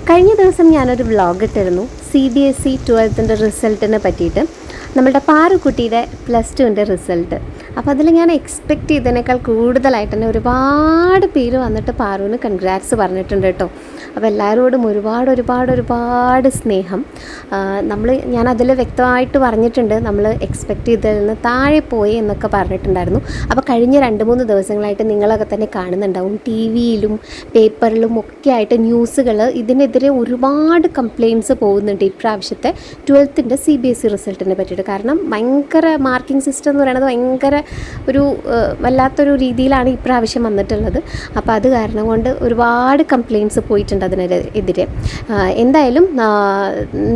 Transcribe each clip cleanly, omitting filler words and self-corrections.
കഴിഞ്ഞ ദിവസം ഞാനൊരു വ്ളോഗ് ഇട്ടിരുന്നു CBSE 12th റിസൾട്ടിനെ പറ്റിയിട്ട്. നമ്മുടെ പാറുക്കുട്ടിയുടെ +2 റിസൾട്ട്. അപ്പോൾ അതിൽ ഞാൻ എക്സ്പെക്റ്റ് ചെയ്തതിനേക്കാൾ കൂടുതലായിട്ട് തന്നെ ഒരുപാട് പേര് വന്നിട്ട് പാറുവിന് കൺഗ്രാറ്റ്സ് പറഞ്ഞിട്ടുണ്ട് കേട്ടോ. അപ്പോൾ എല്ലാവരോടും ഒരുപാട് സ്നേഹം. ഞാനതിൽ വ്യക്തമായിട്ട് പറഞ്ഞിട്ടുണ്ട്, നമ്മൾ എക്സ്പെക്റ്റ് ചെയ്തതിൽ നിന്ന് താഴെ പോയി എന്നൊക്കെ പറഞ്ഞിട്ടുണ്ടായിരുന്നു. അപ്പോൾ കഴിഞ്ഞ 2-3 ദിവസങ്ങളായിട്ട് നിങ്ങളൊക്കെ തന്നെ കാണുന്നുണ്ടാവും, TV-യിലും പേപ്പറിലും ഒക്കെ ആയിട്ട് ന്യൂസുകൾ ഇതിനെതിരെ ഒരുപാട് കംപ്ലയിൻറ്റ്സ് പോകുന്നുണ്ട് ഇപ്രാവശ്യത്തെ 12th CBSE റിസൾട്ടിനെ പറ്റിയിട്ട്. കാരണം ഭയങ്കര മാർക്കിംഗ് സിസ്റ്റം എന്ന് പറയുന്നത് ഭയങ്കര വല്ലാത്തൊരു രീതിയിലാണ് ഇപ്രാവശ്യം വന്നിട്ടുള്ളത്. അപ്പോൾ അത് കാരണം കൊണ്ട് ഒരുപാട് കംപ്ലയിൻറ്റ്സ് പോയിട്ടുണ്ട് അതിനെതിരെ. എന്തായാലും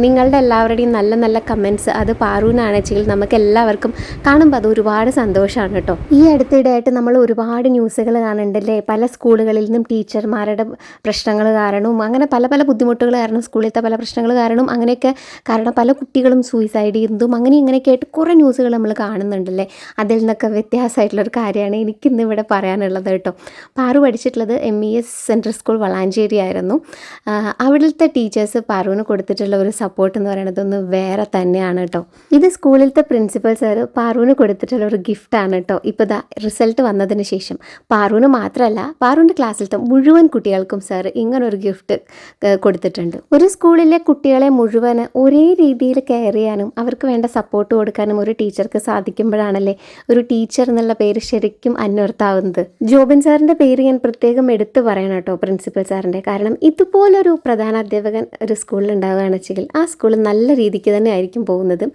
നിങ്ങളുടെ എല്ലാവരുടെയും നല്ല കമൻറ്റ്സ് അത് പാറുവിനാണ് വെച്ചെങ്കിൽ നമുക്ക് എല്ലാവർക്കും കാണുമ്പോൾ അത് ഒരുപാട് സന്തോഷമാണ് കേട്ടോ. ഈ അടുത്തിടെയായിട്ട് നമ്മൾ ഒരുപാട് ന്യൂസുകൾ കാണുന്നുണ്ടല്ലേ, പല സ്കൂളുകളിൽ നിന്നും ടീച്ചർമാരുടെ പ്രശ്നങ്ങൾ കാരണവും അങ്ങനെ പല ബുദ്ധിമുട്ടുകൾ കാരണം, സ്കൂളിലത്തെ പല പ്രശ്നങ്ങൾ കാരണവും അങ്ങനെയൊക്കെ കാരണം പല കുട്ടികളും സൂയിസൈഡ് ചെയ്യുന്നതും ഇങ്ങനെയൊക്കെ ആയിട്ട് കുറേ ന്യൂസുകൾ നമ്മൾ കാണുന്നുണ്ടല്ലേ. അതിൽ നിന്നൊക്കെ വ്യത്യാസമായിട്ടുള്ളൊരു കാര്യമാണ് എനിക്കിന്ന് ഇവിടെ പറയാനുള്ളത് കേട്ടോ. പാറു പഠിച്ചിട്ടുള്ളത് MES സെൻട്രൽ സ്കൂൾ വളാഞ്ചേരി ആയിരുന്നു. അവിടുത്തെ ടീച്ചേഴ്സ് പാറുവിന് കൊടുത്തിട്ടുള്ള ഒരു സപ്പോർട്ട് എന്ന് പറയുന്നത് ഒന്ന് വേറെ തന്നെയാണ് കേട്ടോ. ഇത് സ്കൂളിലത്തെ പ്രിൻസിപ്പൽ സാറ് പാറുവിന് കൊടുത്തിട്ടുള്ള ഒരു ഗിഫ്റ്റാണ് കേട്ടോ. ഇപ്പോൾ റിസൾട്ട് വന്നതിന് ശേഷം പാറുവിന് മാത്രമല്ല, പാറുവിൻ്റെ ക്ലാസ്സിലത്തെ മുഴുവൻ കുട്ടികൾക്കും സാറ് ഇങ്ങനൊരു ഗിഫ്റ്റ് കൊടുത്തിട്ടുണ്ട്. ഒരു സ്കൂളിലെ കുട്ടികളെ മുഴുവൻ ഒരേ രീതിയിൽ കെയർ ചെയ്യാനും അവർക്ക് വേണ്ട സപ്പോർട്ട് കൊടുക്കാനും ഒരു ടീച്ചർക്ക് സാധിക്കുമ്പോഴാണല്ലേ ഒരു ടീച്ചർ എന്നുള്ള പേര് ശരിക്കും അന്വർത്ഥാവുന്നത്. ജോബിൻ സാറിൻ്റെ പേര് ഞാൻ പ്രത്യേകം എടുത്തു പറയണം കേട്ടോ, പ്രിൻസിപ്പൽ സാറിൻ്റെ. കാരണം ഇതുപോലൊരു പ്രധാന അധ്യാപകൻ ഒരു സ്കൂളിൽ ഉണ്ടാവുകയാണെന്ന് വെച്ചെങ്കിൽ ആ സ്കൂൾ നല്ല രീതിക്ക് തന്നെ ആയിരിക്കും പോകുന്നത്.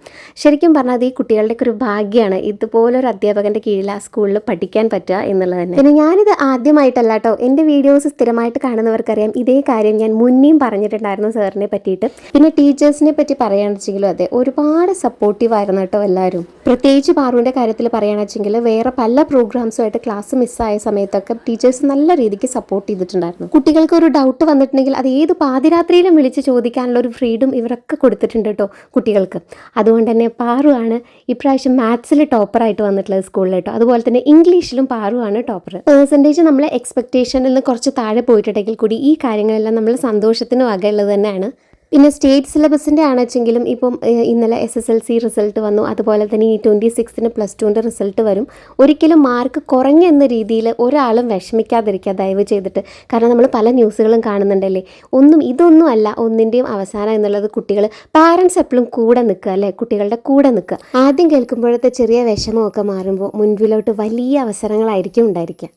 ശരിക്കും പറഞ്ഞാൽ അത് ഈ കുട്ടികളുടെയൊക്കെ ഒരു ഭാഗ്യമാണ്, ഇതുപോലൊരു അധ്യാപകൻ്റെ കീഴിൽ ആ സ്കൂളിൽ പഠിക്കാൻ പറ്റുക എന്നുള്ളത് തന്നെ. പിന്നെ ഞാനിത് ആദ്യമായിട്ടല്ല കേട്ടോ, എൻ്റെ വീഡിയോസ് സ്ഥിരമായിട്ട് കാണുന്നവർക്കറിയാം ഇതേ കാര്യം ഞാൻ മുന്നേയും പറഞ്ഞിട്ടുണ്ടായിരുന്നു സാറിനെ പറ്റിയിട്ട്. പിന്നെ ടീച്ചേഴ്സിനെ പറ്റി പറയുകയാണെന്ന് വെച്ചെങ്കിലും അതെ, ഒരുപാട് സപ്പോർട്ടീവായിരുന്നു കേട്ടോ എല്ലാവരും. പ്രത്യേകിച്ച് പാറുവിൻ്റെ കാര്യത്തിൽ പറയുകയാണെന്ന് വെച്ചെങ്കിൽ വേറെ പല പ്രോഗ്രാംസുമായിട്ട് ക്ലാസ് മിസ്സായ സമയത്തൊക്കെ ടീച്ചേഴ്സ് നല്ല രീതിക്ക് സപ്പോർട്ട് ചെയ്തിട്ടുണ്ടായിരുന്നു. കുട്ടികൾക്ക് ഒരു ഡൗട്ട് വന്നിട്ടുണ്ടെങ്കിൽ അത് ഏത് പാതിരാത്രിയിലും വിളിച്ച് ചോദിക്കാനുള്ള ഒരു ഫ്രീഡം ഇവരൊക്കെ കൊടുത്തിട്ടുണ്ട് കേട്ടോ കുട്ടികൾക്ക്. അതുകൊണ്ട് തന്നെ പാറുവാണ് ഇപ്രാവശ്യം മാത്സിൽ ടോപ്പറായിട്ട് വന്നിട്ടുള്ളത് സ്കൂളിൽ കേട്ടോ. അതുപോലെ തന്നെ ഇംഗ്ലീഷിലും പാറുവാണ് ടോപ്പർ. പെർസെൻറ്റേജ് നമ്മൾ എക്സ്പെക്റ്റേഷനിൽ നിന്ന് കുറച്ച് താഴെ പോയിട്ടുണ്ടെങ്കിൽ കൂടി ഈ കാര്യങ്ങളെല്ലാം നമ്മൾ സന്തോഷത്തിന് വകയുള്ളത് തന്നെയാണ്. പിന്നെ സ്റ്റേറ്റ് സിലബസിൻ്റെ ആണെച്ചെങ്കിലും ഇപ്പം ഇന്നലെ SSLC റിസൾട്ട് വന്നു, അതുപോലെ തന്നെ ഈ 26-ന് +2 റിസൾട്ട് വരും. ഒരിക്കലും മാർക്ക് കുറഞ്ഞ എന്ന രീതിയിൽ ഒരാളും വിഷമിക്കാതിരിക്കുക ദയവ് ചെയ്തിട്ട്. കാരണം നമ്മൾ പല ന്യൂസുകളും കാണുന്നുണ്ടല്ലേ, ഇതൊന്നും അല്ല ഒന്നിൻ്റെയും അവസാനം എന്നുള്ളത്. കുട്ടികൾ പാരൻസ് എപ്പോഴും കൂടെ നിൽക്കുക അല്ലേ, കുട്ടികളുടെ കൂടെ നിൽക്കുക. ആദ്യം കേൾക്കുമ്പോഴത്തെ ചെറിയ വിഷമമൊക്കെ മാറുമ്പോൾ മുൻപിലോട്ട് വലിയ അവസരങ്ങളായിരിക്കും ഉണ്ടായിരിക്കുക.